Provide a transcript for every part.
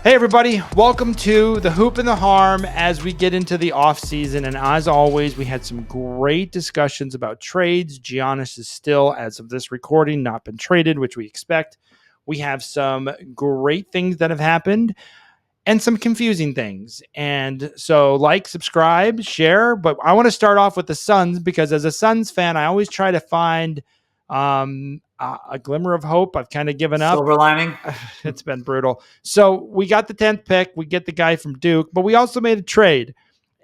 Hey everybody, welcome to the Hoop and the Harm as we get into the off season. And as always, we had some great discussions about trades. Giannis is still, as of this recording, not been traded, which we expect. We have some great things that have happened and some confusing things. And so subscribe, share. But I want to start off with the Suns because as a Suns fan, I always try to find a glimmer of hope. I've kind of given up. Silver lining. It's been brutal. So we got the 10th pick. We get the guy from Duke, but we also made a trade.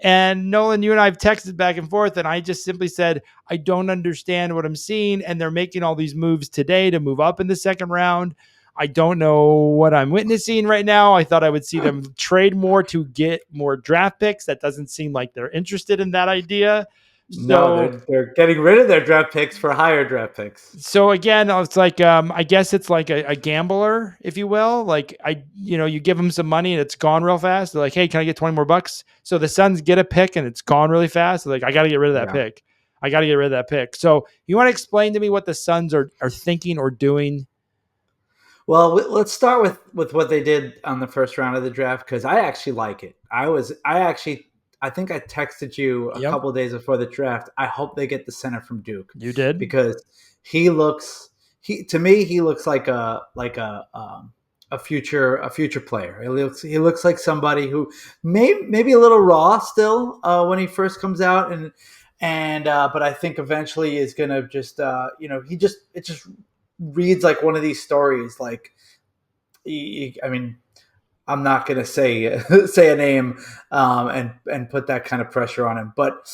And Nolan, you and I have texted back and forth, and I just simply said, I don't understand what I'm seeing. And they're making all these moves today to move up in the second round. I don't know what I'm witnessing right now. I thought I would see them trade more to get more draft picks. That doesn't seem like they're interested in that idea. No, they're getting rid of their draft picks for higher draft picks. So again, it's like I guess it's like a gambler, if you will. Like you give them some money and it's gone real fast. They're like, hey, can I get 20 more bucks? So the Suns get a pick and it's gone really fast. They're like, I got to get rid of that pick. I got to get rid of that pick. So you want to explain to me what the Suns are thinking or doing? Well, let's start with what they did on the first round of the draft because I actually like it. I think I texted you a couple of days before the draft. I hope they get the center from Duke. You did? Because he looks like a future player. He looks like somebody who maybe a little raw still when he first comes out but I think eventually is going to just it just reads like one of these stories like I'm not going to say a name and put that kind of pressure on him, but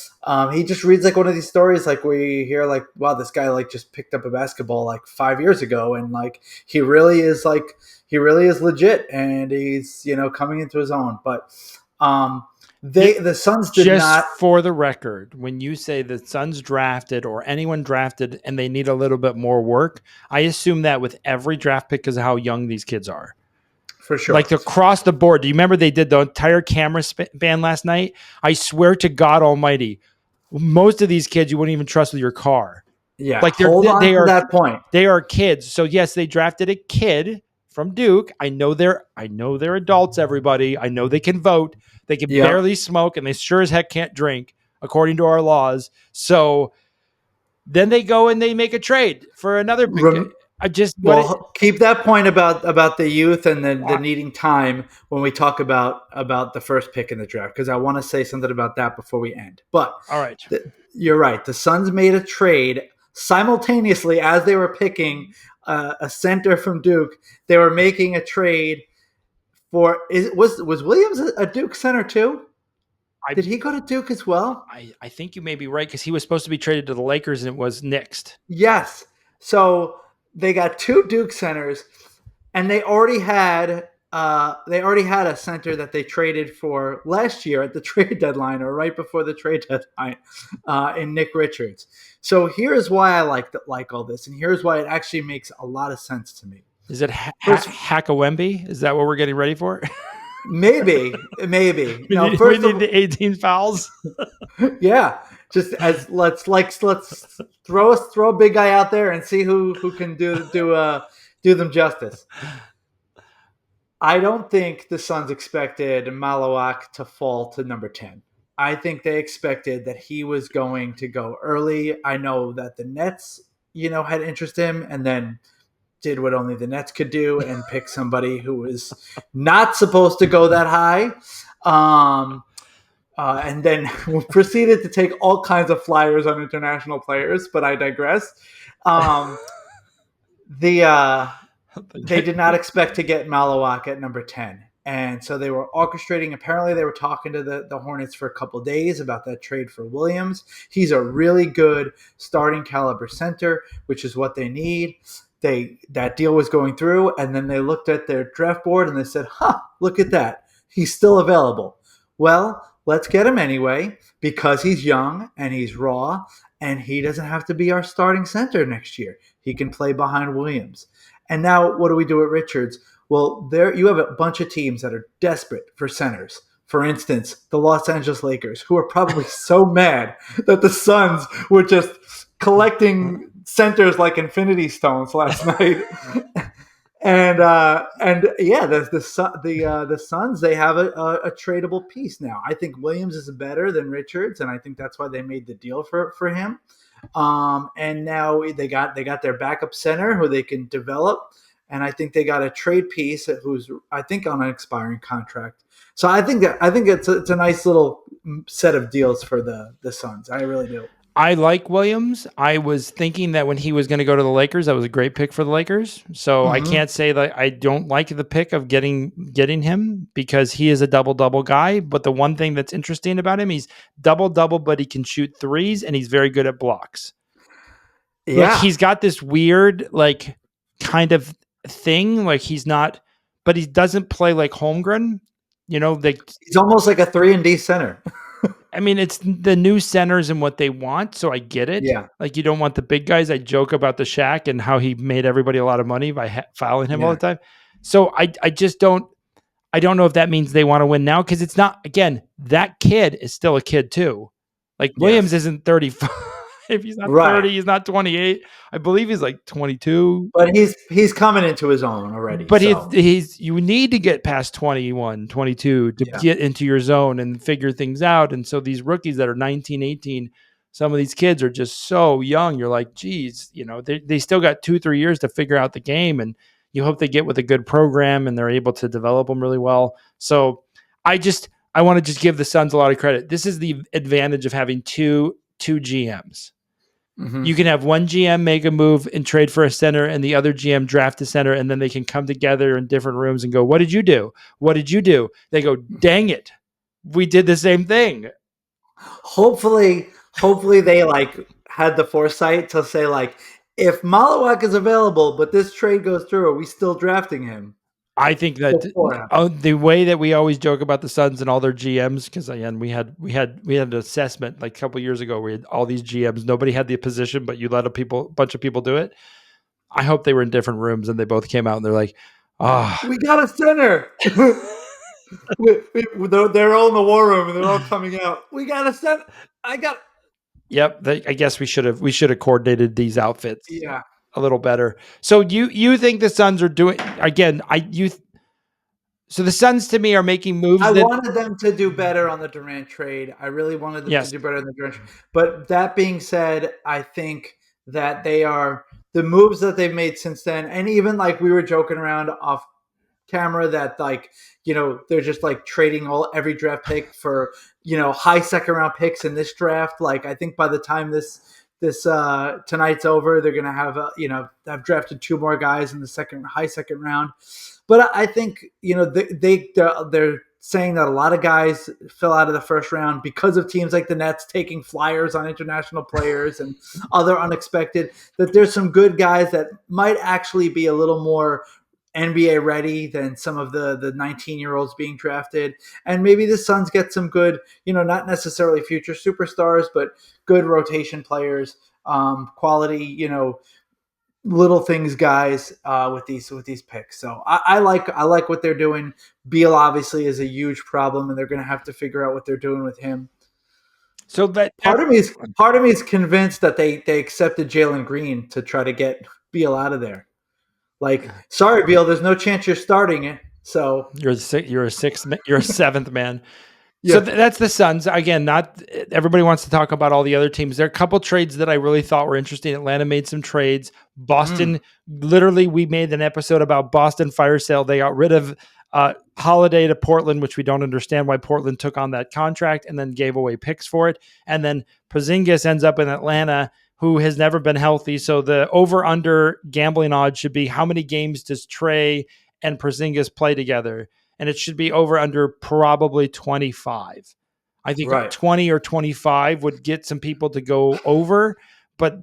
he just reads like one of these stories like we hear like, wow, this guy like just picked up a basketball like 5 years ago, and like he really is legit, and he's coming into his own. But the Suns did just not. Just for the record, when you say the Suns drafted or anyone drafted and they need a little bit more work, I assume that with every draft pick because of how young these kids are. For sure. Like across the board. Do you remember they did the entire camera ban last night? I swear to God almighty, most of these kids you wouldn't even trust with your car. Yeah, like they are that point. They are kids. So yes, they drafted a kid from Duke. I know they're adults, everybody. I know they can vote. They can barely smoke, and they sure as heck can't drink, according to our laws. So then they go and they make a trade for another pick. Keep that point about the youth and the needing time when we talk about the first pick in the draft, because I want to say something about that before we end. But all right, you're right. The Suns made a trade simultaneously as they were picking a center from Duke. They were making a trade for was Williams a Duke center too? Did he go to Duke as well? I think you may be right because he was supposed to be traded to the Lakers and it was nixed. Yes. So they got two Duke centers, and they already had a center that they traded for last year at the trade deadline or right before the trade deadline in Nick Richards. So here's why I like all this, and here's why it actually makes a lot of sense to me. Is it hack a Wemby? Is that what we're getting ready for? Maybe. we need the 18 fouls. Yeah. Just as let's throw a big guy out there and see who can do them justice. I don't think the Suns expected Malawak to fall to number 10. I think they expected that he was going to go early. I know that the Nets, had interest in him, and then did what only the Nets could do and pick somebody who was not supposed to go that high. And then proceeded to take all kinds of flyers on international players, but I digress. They did not expect to get Malawak at number 10. And so they were orchestrating. Apparently, they were talking to the Hornets for a couple of days about that trade for Williams. He's a really good starting caliber center, which is what they need. That deal was going through, and then they looked at their draft board and they said, look at that. He's still available. Well, let's get him anyway because he's young and he's raw, and he doesn't have to be our starting center next year. He can play behind Williams. And now what do we do at Richards? Well, you have a bunch of teams that are desperate for centers. For instance, the Los Angeles Lakers, who are probably so mad that the Suns were just collecting centers like infinity stones last night. And yeah, the Suns, they have a tradable piece now. I think Williams is better than Richards, and I think that's why they made the deal for him. And now they got their backup center who they can develop, and I think they got a trade piece who's, I think, on an expiring contract. So I think it's a nice little set of deals for the Suns. I really do. I like Williams. I was thinking that when he was going to go to the Lakers, that was a great pick for the Lakers. So I Mm-hmm. can't say that I don't like the pick of getting him because he is a double double guy. But the one thing that's interesting about him, he's double double, but he can shoot threes and he's very good at blocks. Like Yeah, he's got this weird like kind of thing. Like he's not, but he doesn't play like Holmgren. You know, like he's almost like a 3-and-D center. I mean, it's the new centers and what they want, so I get it. Yeah, Like, you don't want the big guys. I joke about the Shaq and how he made everybody a lot of money by fouling him all the yeah, time. So I just don't. I don't know if that means they want to win now because it's not. Again, that kid is still a kid too. Like Williams yes, isn't 35. He's not right. 30. He's not 28. I believe he's like 22. But he's coming into his own already. But So he's you need to get past 21, 22 to yeah, get into your zone and figure things out. And so these rookies that are 19, 18, some of these kids are just so young. You're like, geez, they still got 2, 3 years to figure out the game. And you hope they get with a good program and they're able to develop them really well. So I want to just give the Suns a lot of credit. This is the advantage of having two GMs. hmm You can have one GM make a move and trade for a center, and the other GM draft a center, and then they can come together in different rooms and go, "What did you do? What did you do?" They go, "Dang it, we did the same thing." hopefully they like had the foresight to say like, if Malawak is available, but this trade goes through, are we still drafting him I think that before? the way that we always joke about the Suns and all their GMs, because again we had an assessment like a couple years ago. We had all these GMs. Nobody had the position, but you let bunch of people do it. I hope they were in different rooms and they both came out and they're like, "Ah." We got a center. They're all in the war room and they're all coming out. We got a center. I got. Yep, I guess we should have coordinated these outfits Yeah, a little better. So you think the Suns are doing again? So the Suns to me are making moves I that wanted them to do better on the Durant trade. I really wanted them to yes, do better on the Durant trade. But that being said, I think that they are the moves that they've made since then, and even like we were joking around off camera that like they're just like trading every draft pick for high second round picks in this draft. Like I think by the time this tonight's over, they're gonna have have drafted two more guys in the high second round. But I think they're saying that a lot of guys fell out of the first round because of teams like the Nets taking flyers on international players and other unexpected. That there's some good guys that might actually be a little more NBA ready than some of the 19-year-olds being drafted. And maybe the Suns get some good, not necessarily future superstars, but good rotation players, quality, little things guys with these picks. So I like what they're doing. Beal obviously is a huge problem, and they're going to have to figure out what they're doing with him. so that Part of me is part of me is convinced that they accepted Jalen Green to try to get Beal out of there. Like, sorry, Beal, there's no chance you're starting it. So you're a seventh man. So yeah, that's the Suns again. Not everybody wants to talk about all the other teams. There are a couple trades that I really thought were interesting. Atlanta made some trades. mm, Boston, literally, we made an episode about Boston fire sale. They got rid of Holiday to Portland, which we don't understand why Portland took on that contract and then gave away picks for it. And then Porzingis ends up in Atlanta, who has never been healthy. So the over/under gambling odds should be how many games does Trey and Porzingis play together? And it should be over under probably 25. I think right. 20 or 25 would get some people to go over, but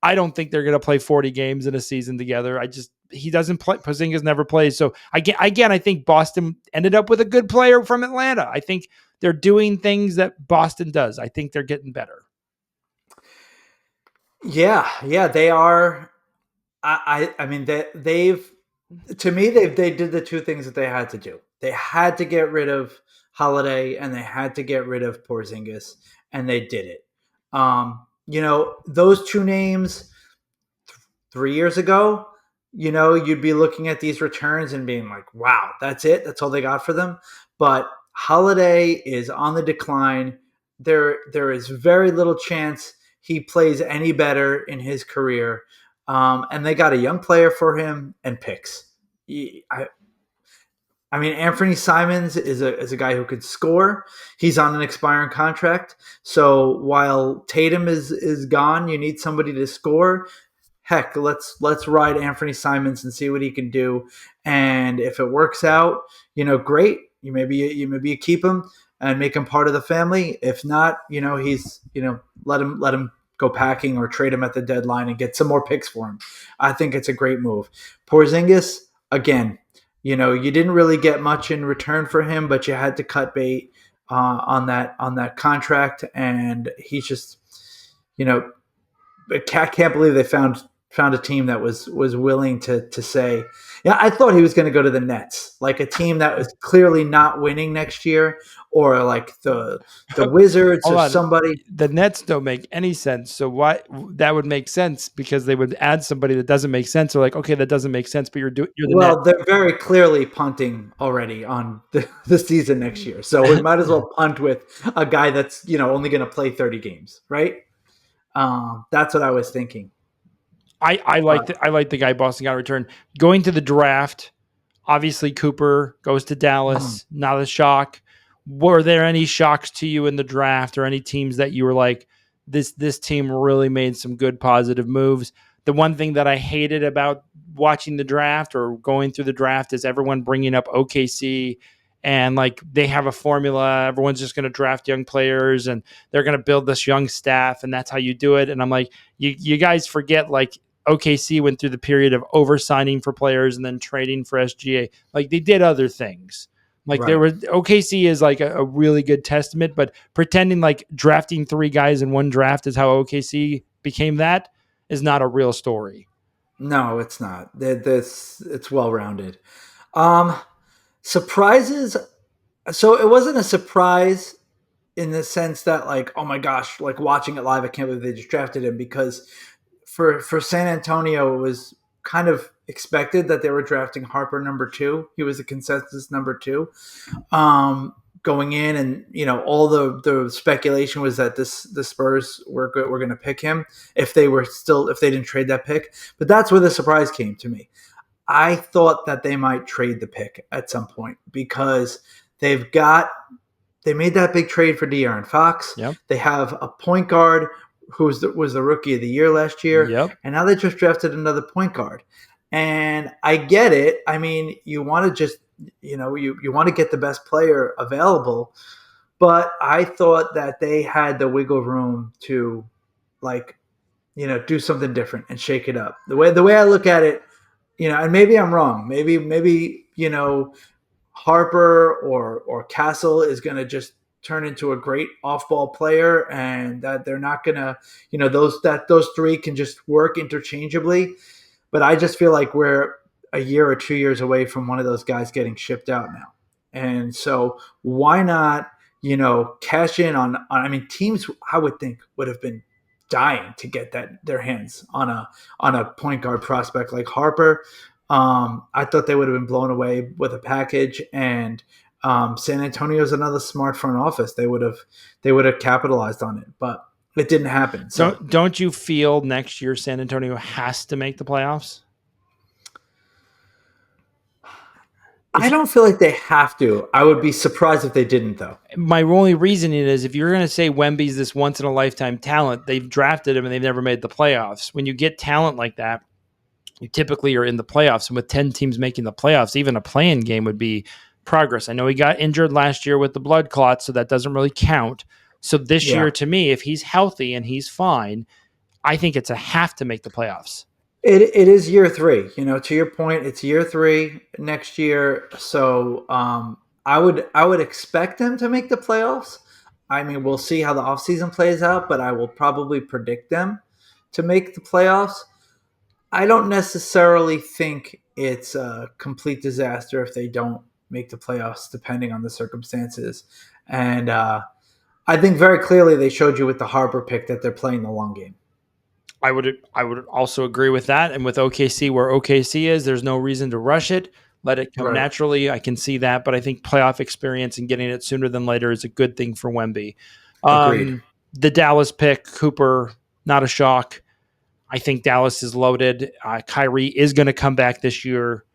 I don't think they're going to play 40 games in a season together. He doesn't play. Porzingis never plays. So again, I think Boston ended up with a good player from Atlanta. I think they're doing things that Boston does. I think they're getting better. Yeah, they are. I mean they've to me they did the two things that they had to do. They had to get rid of Holiday and they had to get rid of Porzingis, and they did it. Those two names 3 years ago, you'd be looking at these returns and being like, wow, that's it. That's all they got for them. But Holiday is on the decline. There is very little chance he plays any better in his career. And they got a young player for him and picks. I mean, Anthony Simons is a guy who could score. He's on an expiring contract. So while Tatum is gone, you need somebody to score. Heck, let's ride Anthony Simons and see what he can do. And if it works out, great. You keep him and make him part of the family. If not, he's let him go packing or trade him at the deadline and get some more picks for him. I think it's a great move. Porzingis, again, you didn't really get much in return for him, but you had to cut bait on that contract, and he's just, I can't believe they found a team that was willing to say, yeah, I thought he was going to go to the Nets, like a team that was clearly not winning next year, or like the Wizards or somebody. The Nets don't make any sense. So why that would make sense, because they would add somebody that doesn't make sense. They're like, okay, that doesn't make sense, but you're the Well, Nets. they're very clearly punting already on the season next year, so we might as well punt with a guy that's only going to play 30 games, right? That's what I was thinking. I like the guy Boston got a return. Going to the draft, obviously Cooper goes to Dallas. Not a shock. Were there any shocks to you in the draft, or any teams that you were like, this team really made some good positive moves? The one thing that I hated about watching the draft or going through the draft is everyone bringing up OKC, and like they have a formula. Everyone's just going to draft young players and they're going to build this young staff, and that's how you do it. And I'm like, you guys forget, like, OKC went through the period of oversigning for players and then trading for SGA. Like they did other things. Like there was OKC is like a really good testament, but pretending like drafting 3 guys in one draft is how OKC became that is not a real story. No, it's not. It's well rounded. Surprises. So it wasn't a surprise in the sense that, like, oh my gosh, like watching it live, I can't believe they just drafted him, because for San Antonio, it was kind of expected that they were drafting Harper number 2. He was the consensus number 2 going in, and all the speculation was that the Spurs were going to pick him if they didn't trade that pick. But that's where the surprise came to me. I thought that they might trade the pick at some point, because they made that big trade for De'Aaron Fox. Yep. They have a point guard who was the rookie of the year last year. Yep. And now they just drafted another point guard. And I get it. I mean, you want to just, you want to get the best player available. But I thought that they had the wiggle room to, like, do something different and shake it up. The way I look at it, and maybe I'm wrong. Maybe Harper or Castle is going to just turn into a great off-ball player, and that they're not going to, those 3 can just work interchangeably. But I just feel like we're a year or 2 years away from one of those guys getting shipped out now. And so why not, cash in on I mean, teams I would think would have been dying to get their hands on a point guard prospect like Harper. I thought they would have been blown away with a package, and San Antonio is another smart front office. They would have capitalized on it, but it didn't happen. So don't you feel next year San Antonio has to make the playoffs? I don't feel like they have to. I would be surprised if they didn't, though. My only reasoning is, if you're going to say Wemby's this once-in-a-lifetime talent, they've drafted him and they've never made the playoffs. When you get talent like that, you typically are in the playoffs. And with 10 teams making the playoffs, even a play-in game would be progress. I know he got injured last year with the blood clot, so that doesn't really count. So this year, to me, if he's healthy and he's fine, I think it's a have to make the playoffs. It is year 3. To your point, it's year 3 next year. So I would expect them to make the playoffs. I mean, we'll see how the offseason plays out, but I will probably predict them to make the playoffs. I don't necessarily think it's a complete disaster if they don't make the playoffs, depending on the circumstances. And I think very clearly they showed you with the Harper pick that they're playing the long game. I would also agree with that. And with OKC, where OKC is, there's no reason to rush it. Let it come Right. naturally. I can see that, but I think playoff experience and getting it sooner than later is a good thing for Wemby. Agreed. The Dallas pick, Cooper, not a shock. I think Dallas is loaded. Kyrie is going to come back this year.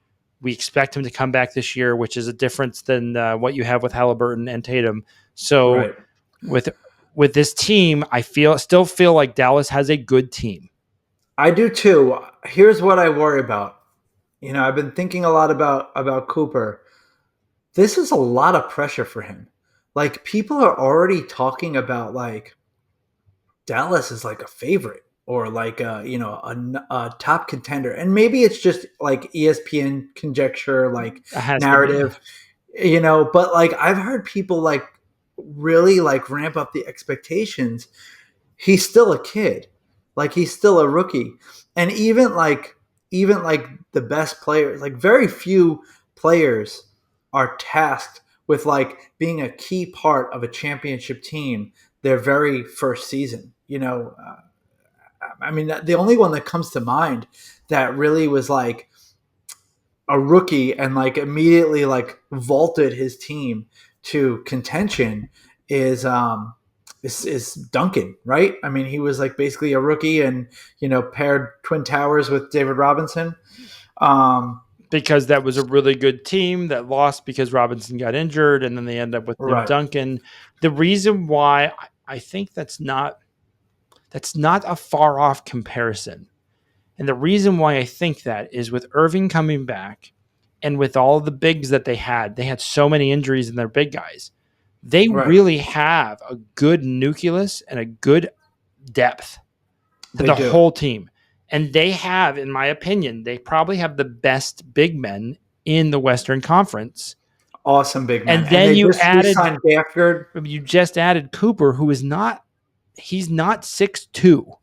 We expect him to come back this year, which is a difference than what you have with Halliburton and Tatum. So Right. with this team, I still feel like Dallas has a good team. I do too. Here's what I worry about. I've been thinking a lot about Cooper. This is a lot of pressure for him. Like, people are already talking about, like, Dallas is like a favorite or like a top contender, and maybe it's just like ESPN conjecture, like It has to be. narrative, But like, I've heard people like really like ramp up the expectations. He's still a kid, like he's still a rookie, and even like the best players, like very few players are tasked with like being a key part of a championship team their very first season. I mean, the only one that comes to mind that really was like a rookie and like immediately like vaulted his team to contention is Duncan, right? I mean, he was like basically a rookie and paired Twin Towers with David Robinson. Because that was a really good team that lost because Robinson got injured, and then they end up with Tim Right. Duncan. The reason why I think that's not a far off comparison. And the reason why I think that is with Irving coming back and with all the bigs that they had so many injuries in their big guys. They Right. really have a good nucleus and a good depth to They the do. whole team. And they have, in my opinion, they probably have the best big men in the Western Conference. Awesome big men. And then they you just re-signed Gafford. you just added Cooper, who is he's not 6'2".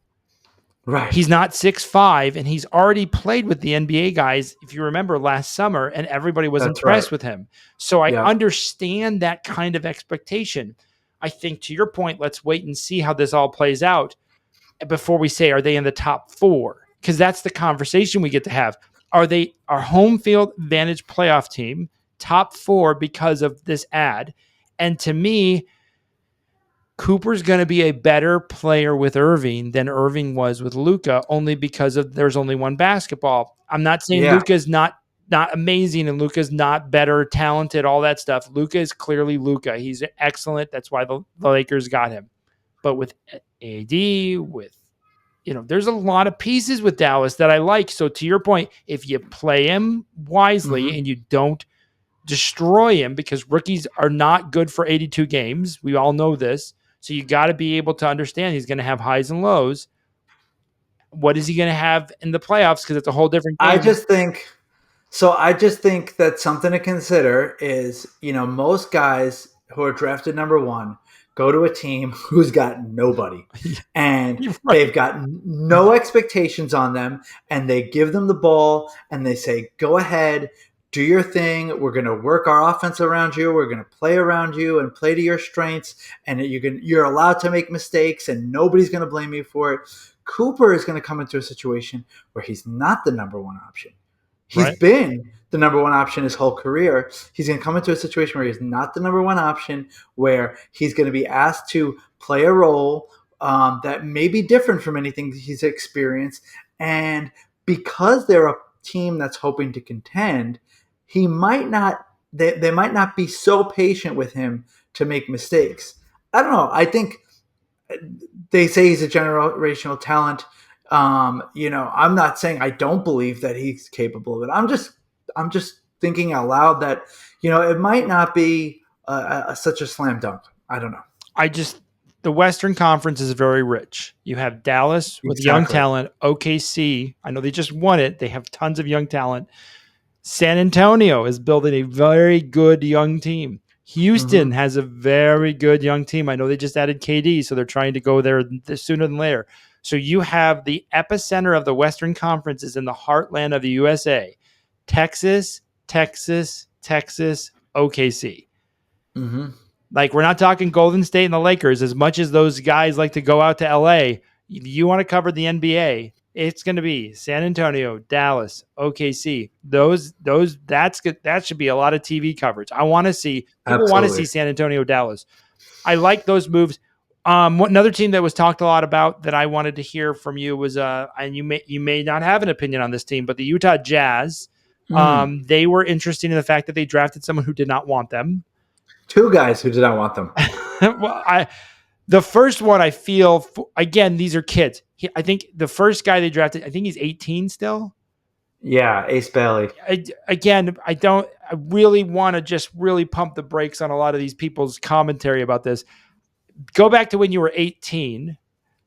Right. He's not 6'5", and he's already played with the NBA guys, if you remember, last summer, and everybody was That's impressed right. with him. So I Yeah. understand that kind of expectation. I think, to your point, let's wait and see how this all plays out before we say, are they in the top 4? Because that's the conversation we get to have. Are they our home field advantage playoff team, top 4 because of this ad? And to me, Cooper's going to be a better player with Irving than Irving was with Luka, only because of there's only one basketball. I'm not saying Yeah. Luka's not amazing and Luka's not better, talented, all that stuff. Luka is clearly Luka. He's excellent. That's why the Lakers got him. But with AD, there's a lot of pieces with Dallas that I like. So to your point, if you play him wisely and you don't destroy him, because rookies are not good for 82 games, we all know this. So you got to be able to understand he's going to have highs and lows. What is he going to have in the playoffs? Because it's a whole different game. I just think that something to consider is, most guys who are drafted number 1 go to a team who's got nobody and they've got no expectations on them, and they give them the ball and they say, go ahead, do your thing. We're going to work our offense around you. We're going to play around you and play to your strengths. And you're allowed to make mistakes and nobody's going to blame you for it. Cooper is going to come into a situation where he's not the number 1 option. He's been the number 1 option his whole career. He's going to come into a situation where he's not the number 1 option, where he's going to be asked to play a role that may be different from anything he's experienced. And because they're a team that's hoping to contend, they might not be so patient with him to make mistakes. I don't know. I think they say he's a generational talent. I'm not saying I don't believe that he's capable of it. I'm just thinking out loud that, it might not be such a slam dunk. I don't know. The Western Conference is very rich. You have Dallas with young talent, OKC. I know they just won it. They have tons of young talent. San Antonio is building a very good young team. Houston has a very good young team. I know they just added KD, so they're trying to go there sooner than later. So you have the epicenter of the Western Conference is in the heartland of the USA. Texas, OKC. Like, we're not talking Golden State and the Lakers. As much as those guys like to go out to LA, You want to cover the NBA, it's going to be San Antonio, Dallas, OKC. That's good. That should be a lot of TV coverage. I want to see people want to see Absolutely. San Antonio, Dallas. I like those moves. Another team that was talked a lot about that I wanted to hear from you was and you may not have an opinion on this team, but the Utah Jazz. Mm. They were interesting in the fact that they drafted someone who did not want them. Two guys who did not want them. Well, the first one I feel again, these are kids. I think the first guy they drafted, I think he's 18 still. Yeah, Ace Bailey. I really want to just really pump the brakes on a lot of these people's commentary about this. Go back to when you were 18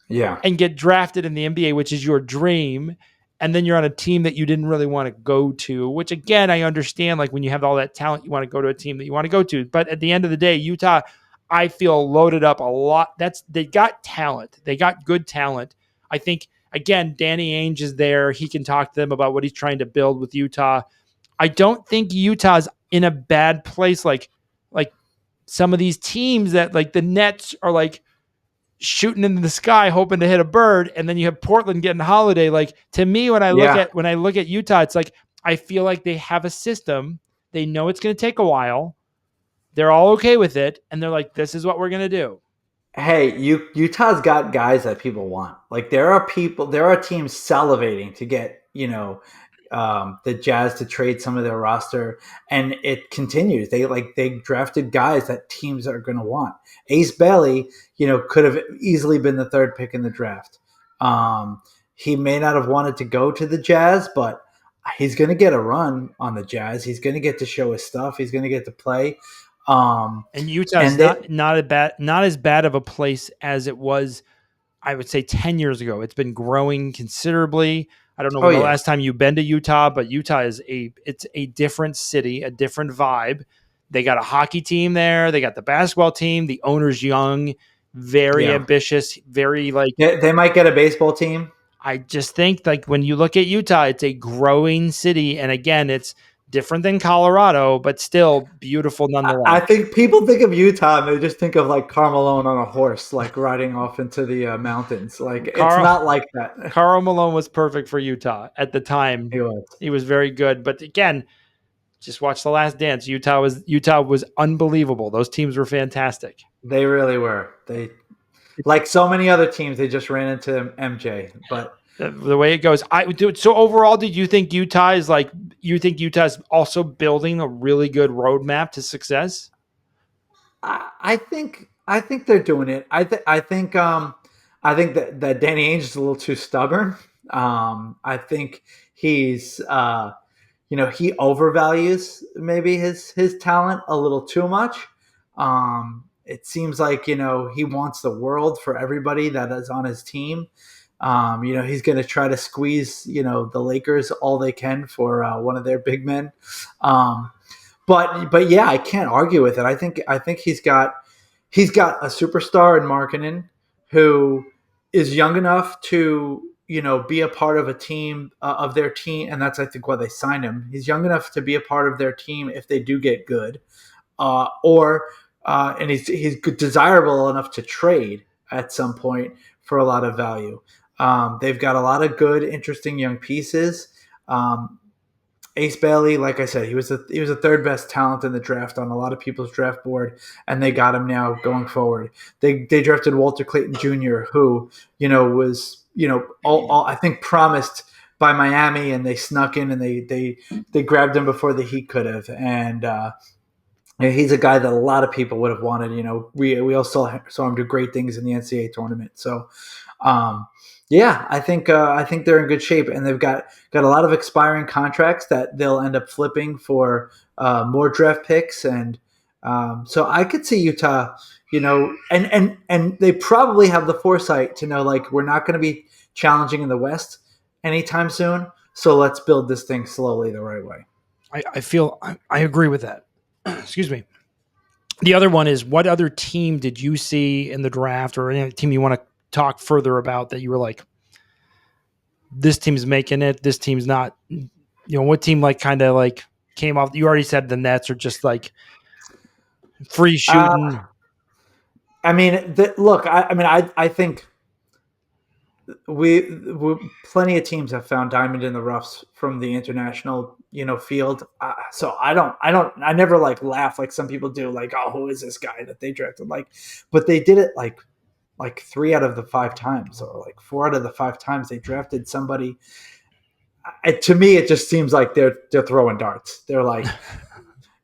Yeah. and get drafted in the NBA, which is your dream. And then you're on a team that you didn't really want to go to, which again, I understand. Like when you have all that talent, you want to go to a team that you want to go to. But at the end of the day, Utah, I feel loaded up a lot. They got talent. They got good talent. I think again, Danny Ainge is there. He can talk to them about what he's trying to build with Utah. I don't think Utah's in a bad place. Like some of these teams that like the Nets are like shooting into the sky hoping to hit a bird, and then you have Portland getting Holiday. Like to me, when I look Yeah. at Utah, it's like I feel like they have a system. They know it's going to take a while. They're all okay with it, and they're like, "This is what we're going to do." Hey, Utah's got guys that people want. Like there are teams salivating to get the Jazz to trade some of their roster, and it continues. They drafted guys that teams are going to want. Ace Bailey, could have easily been the third pick in the draft. He may not have wanted to go to the Jazz, but he's going to get a run on the Jazz. He's going to get to show his stuff. He's going to get to play. And Utah's And they, not as bad of a place as it was, I would say 10 years ago. It's been growing considerably. I don't know oh when the yeah, last time you've been to Utah, but Utah it's a different city, a different vibe. They got a hockey team there. They got the basketball team. The owner's young, very yeah. ambitious, very like They might get a baseball team. I just think like when you look at Utah, it's a growing city. And again, it's different than Colorado, but still beautiful I nonetheless. think people think of Utah and they just think of like Carmelo on a horse, like riding off into the mountains. Like it's Carl not like that. Carl Malone was perfect for Utah at the time. He was. He was very good. But again, just watch The Last Dance. Utah was unbelievable. Those teams were fantastic. They really were. They like so many other teams. They just ran into MJ, but The way it goes, I do. So overall, did you think Utah is like? You think Utah's also building a really good roadmap to success? I think they're doing it. I think that Danny Ainge is a little too stubborn. I think he's he overvalues maybe his talent a little too much. It seems like he wants the world for everybody that is on his team. He's going to try to squeeze the Lakers all they can for one of their big men. But yeah, I can't argue with it. I think he's got a superstar in Markkanen who is young enough to be a part of a team of their team, and that's I think why they signed him. He's young enough to be a part of their team if they do get good, and he's desirable enough to trade at some point for a lot of value. They've got a lot of good, interesting young pieces. Ace Bailey, like I said, he was the third best talent in the draft on a lot of people's draft board, and they got him now going forward. They drafted Walter Clayton Jr., who was all I think promised by Miami, and they snuck in and they grabbed him before the Heat could have, and he's a guy that a lot of people would have wanted. We all saw him do great things in the NCAA tournament. So. Yeah, I think they're in good shape, and they've got a lot of expiring contracts that they'll end up flipping for more draft picks, and so I could see Utah, and they probably have the foresight to know like we're not going to be challenging in the West anytime soon, so let's build this thing slowly the right way. I agree with that. Excuse me. The other one is what other team did you see in the draft or any team you want to talk further about that you were like, this team's making it, this team's not? What team like kind of like came off? You already said the Nets are just like free shooting. I mean, look, I think we plenty of teams have found diamond in the roughs from the international field. So I never like laugh like some people do, like, oh, who is this guy that they drafted, like, but they did it like 3 out of the 5 times, or like 4 out of the 5 times they drafted somebody. To me, it just seems like they're throwing darts. They're like,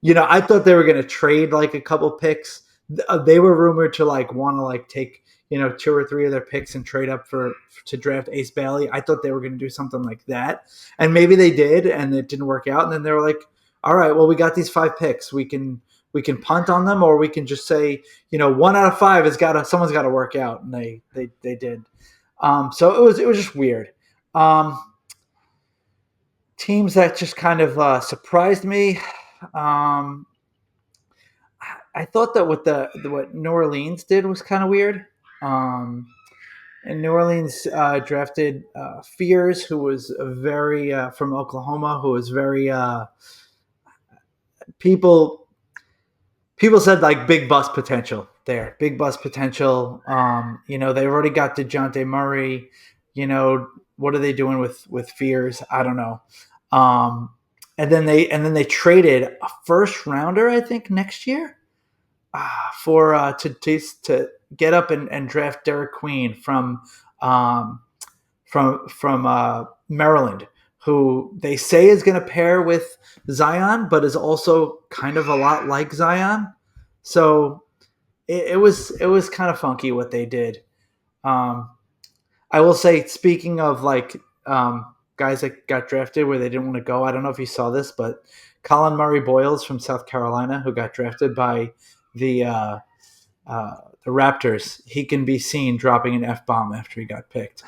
I thought they were going to trade like a couple picks. They were rumored to like want to like take 2 or 3 of their picks and trade up to draft Ace Bailey. I thought they were going to do something like that, and maybe they did, and it didn't work out. And then they were like, all right, well, we got these 5 picks. We can punt on them, or we can just say 1 out of 5 someone's got to work out, and they did. So it was just weird. Teams that just kind of surprised me. I thought that what New Orleans did was kind of weird. And New Orleans drafted Fears, who was very from Oklahoma, who was very people said like big bust potential there, big bust potential. They've already got DeJounte Murray. What are they doing with Fears? I don't know. And then they traded a first rounder, I think, next year for to get up and draft Derek Queen from Maryland, who they say is going to pair with Zion, but is also kind of a lot like Zion. So it was kind of funky what they did. I will say, speaking of like guys that got drafted where they didn't want to go, I don't know if you saw this, but Colin Murray Boyles from South Carolina, who got drafted by the Raptors, he can be seen dropping an F-bomb after he got picked.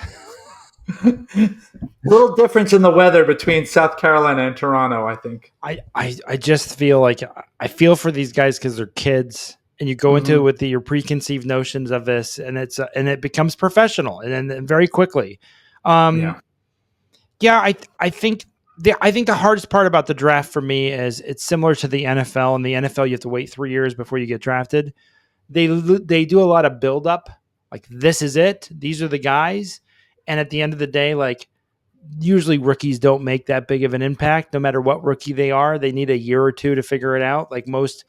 Little difference in the weather between South Carolina and Toronto, I think. I just feel like I feel for these guys because they're kids, and you go into it with your preconceived notions of this, and it becomes professional, and then very quickly. Yeah, I think the hardest part about the draft for me is it's similar to the NFL. In the NFL, you have to wait 3 years before you get drafted. They do a lot of build up, like this is it, these are the guys, and at the end of the day, like usually rookies don't make that big of an impact. No matter what rookie they are, they need a year or two to figure it out, like most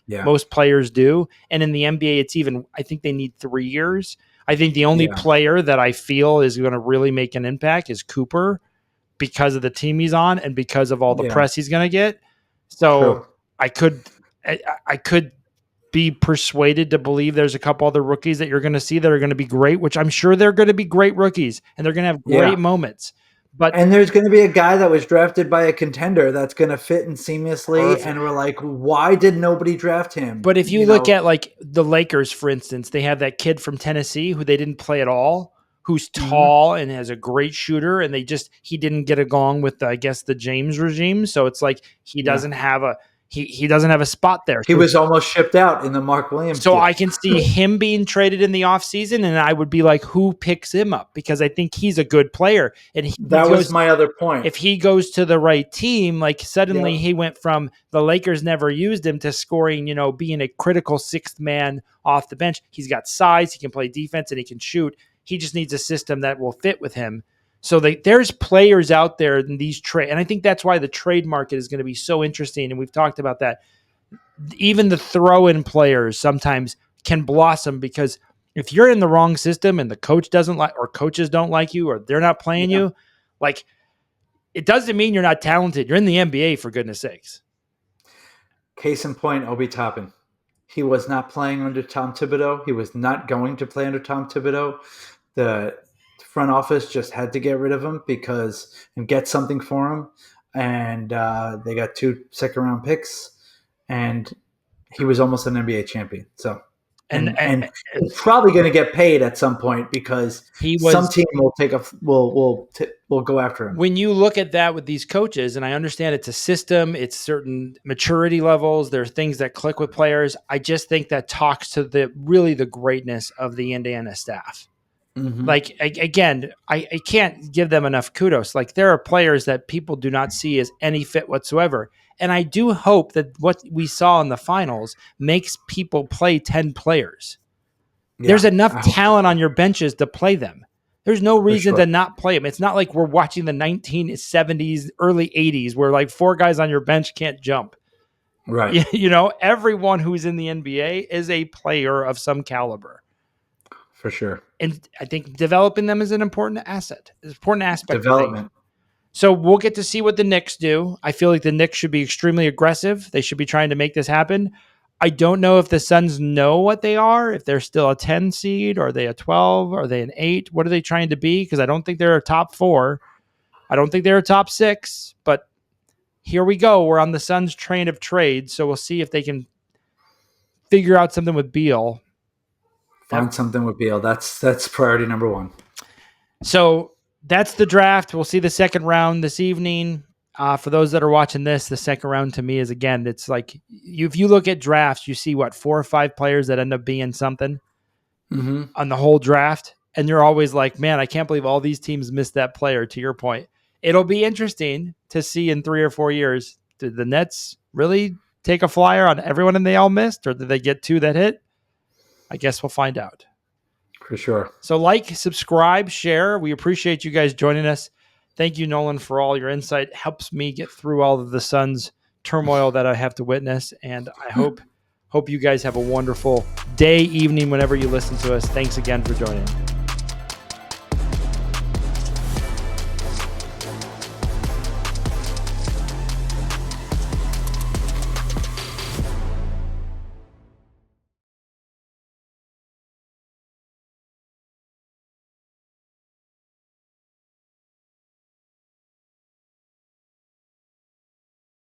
players do. And in the NBA, it's even, I think they need 3 years. I think the only player that I feel is going to really make an impact is Cooper, because of the team he's on and because of all the press he's going to get. So I could be persuaded to believe there's a couple other rookies that you're going to see that are going to be great, which I'm sure they're going to be great rookies and they're going to have great moments. And there's going to be a guy that was drafted by a contender that's going to fit in seamlessly. Perfect. And we're like, why did nobody draft him? But if you look at like the Lakers, for instance, they have that kid from Tennessee who they didn't play at all, who's tall and has a great shooter, and he didn't get along with, I guess, the James regime. So it's like he doesn't have a he doesn't have a spot there. He was almost shipped out in the Mark Williams. So I can see him being traded in the offseason, and I would be like, who picks him up? Because I think he's a good player. And that was my other point. If he goes to the right team, like suddenly he went from the Lakers never used him to scoring, being a critical sixth man off the bench. He's got size, he can play defense, and he can shoot. He just needs a system that will fit with him. So there's players out there in these trade, and I think that's why the trade market is going to be so interesting. And we've talked about that. Even the throw-in players sometimes can blossom, because if you're in the wrong system and the coach doesn't like, or coaches don't like you, or they're not playing you, like it doesn't mean you're not talented. You're in the NBA, for goodness sakes. Case in point, Obi Toppin. He was not playing under Tom Thibodeau. He was not going to play under Tom Thibodeau. The front office just had to get rid of him and get something for him. And they got 2 second-round picks, and he was almost an NBA champion. So, and he's probably going to get paid at some point, because some team will go after him. When you look at that with these coaches, and I understand it's a system, it's certain maturity levels, there are things that click with players. I just think that talks to the greatness of the Indiana staff. Mm-hmm. Like, again, I can't give them enough kudos. Like, there are players that people do not see as any fit whatsoever. And I do hope that what we saw in the finals makes people play 10 players. Yeah, there's enough talent on your benches to play them. There's no reason sure. to not play him. It's not like we're watching the 1970s, early 80s, where like 4 guys on your bench can't jump. Right. You know, everyone who's in the NBA is a player of some caliber. For sure. And I think developing them is an important asset. It's an important aspect. Development. So we'll get to see what the Knicks do. I feel like the Knicks should be extremely aggressive. They should be trying to make this happen. I don't know if the Suns know what they are, if they're still a 10 seed, or are they a 12, are they an 8? What are they trying to be? Because I don't think they're a top 4. I don't think they're a top 6, but here we go. We're on the Suns train of trade, so we'll see if they can figure out something with Beal. Find something with Beal. That's priority number 1. So that's the draft. We'll see the second round this evening. For those that are watching this, the second round to me is, again, it's like if you look at drafts, you see 4 or 5 players that end up being something on the whole draft. And you're always like, man, I can't believe all these teams missed that player, to your point. It'll be interesting to see in 3 or 4 years, did the Nets really take a flyer on everyone and they all missed, or did they get 2 that hit? I guess we'll find out. For sure. So like, subscribe, share. We appreciate you guys joining us. Thank you, Nolan, for all your insight. It helps me get through all of the Suns turmoil that I have to witness. And I hope you guys have a wonderful day, evening, whenever you listen to us. Thanks again for joining.